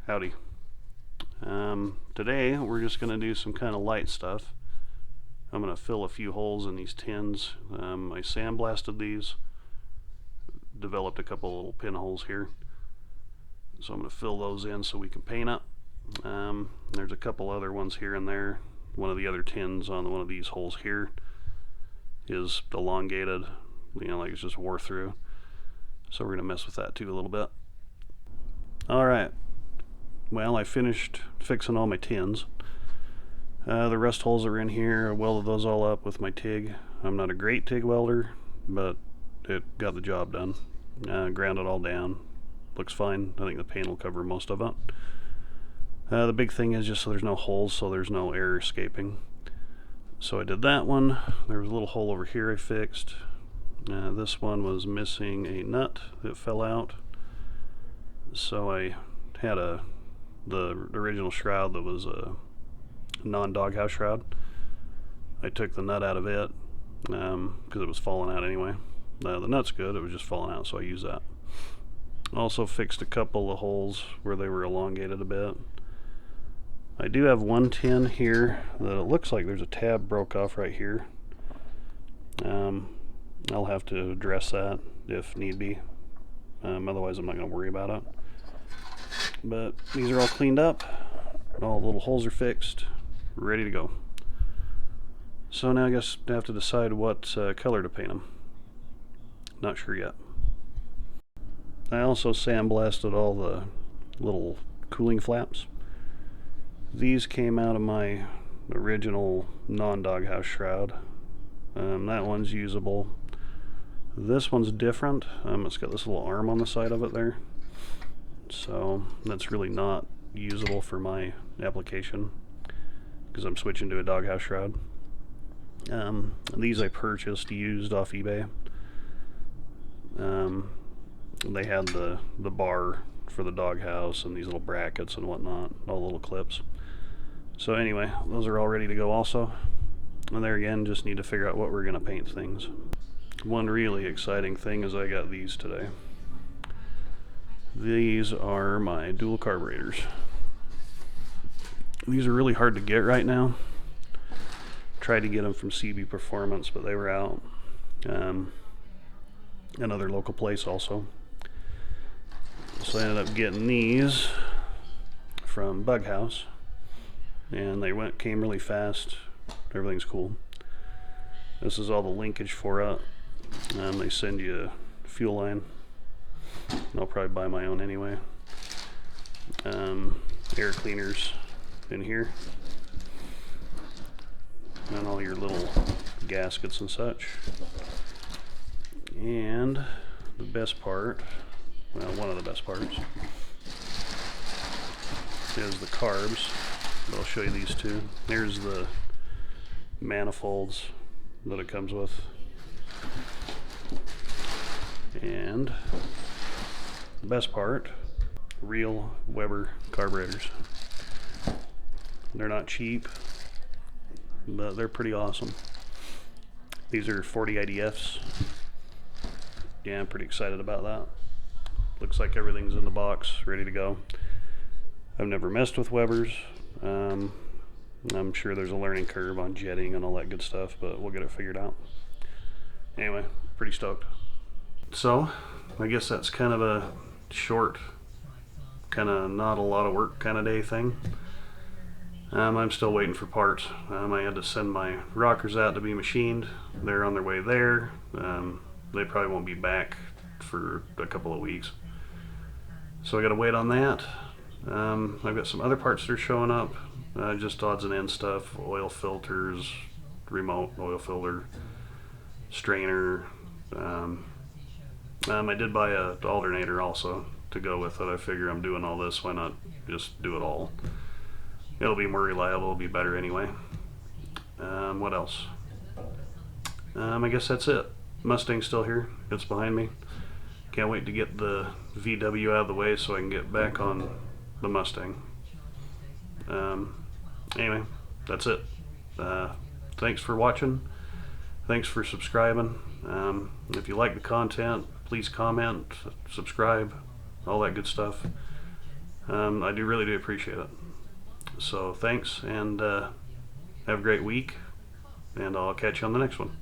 Howdy. Today we're just going to do some kind of light stuff. I'm going to fill a few holes in these tins. I sandblasted these, developed a couple little pinholes here. So I'm going to fill those in so we can paint up. There's a couple other ones here and there. One of the other tins on one of these holes here is elongated, like it's just wore through. So we're going to mess with that too a little bit. Alright. Well, I finished fixing all my tins. The rust holes that were in here, I welded those all up with my TIG. I'm not a great TIG welder, but it got the job done. Ground it all down. Looks fine. I think the paint will cover most of it. The big thing is just so there's no holes, so there's no air escaping. So I did that one. There was a little hole over here I fixed. This one was missing a nut that fell out. So I had the original shroud that was a non-doghouse shroud. I took the nut out of it because it was falling out anyway. The nut's good, it was just falling out, so I used that. Also fixed a couple of holes where they were elongated a bit. I do have one tin here that it looks like there's a tab broke off right here. I'll have to address that if need be. Otherwise I'm not going to worry about it. But these are all cleaned up. All the little holes are fixed. Ready to go. So now I guess I have to decide what color to paint them. Not sure yet. I also sandblasted all the little cooling flaps. These came out of my original non-doghouse shroud. That one's usable. This one's different. It's got this little arm on the side of it there. So that's really not usable for my application because I'm switching to a doghouse shroud. These I purchased used off eBay. They had the bar for the doghouse and these little brackets and whatnot, all the little clips. So anyway, those are all ready to go also. And there again, just need to figure out what we're going to paint things. One really exciting thing is I got these today. These are my dual carburetors. These are really hard to get right now. Tried to get them from CB Performance, but they were out. Another local place also. So I ended up getting these from Bug House, and they came really fast. Everything's cool. This is all the linkage for it. They send you a fuel line. I'll probably buy my own anyway. Air cleaners in here, and all your little gaskets and such. And the best part, well, one of the best parts, is the carbs. But I'll show you these two. Here's the manifolds that it comes with. And the best part, real Weber carburetors. They're not cheap, but they're pretty awesome. These are 40 IDFs. Yeah, I'm pretty excited about that. Looks like everything's in the box, ready to go. I've never messed with Webers. I'm sure there's a learning curve on jetting and all that good stuff, but we'll get it figured out. Anyway, pretty stoked. So, I guess that's kind of a short, kind of not a lot of work kind of day thing. I'm still waiting for parts. I had to send my rockers out to be machined. They're on their way there. They probably won't be back for a couple of weeks. So I gotta wait on that. I've got some other parts that are showing up. Just odds and ends stuff. Oil filters, remote oil filter, strainer. I did buy an alternator also to go with it. I figure I'm doing all this, why not just do it all? It'll be more reliable, it'll be better anyway. What else? I guess that's it. Mustang's still here, it's behind me. Can't wait to get the VW out of the way so I can get back on the Mustang. Anyway, that's it. Thanks for watching. Thanks for subscribing. If you like the content, please comment, subscribe, all that good stuff. I really do appreciate it. So thanks, and have a great week, and I'll catch you on the next one.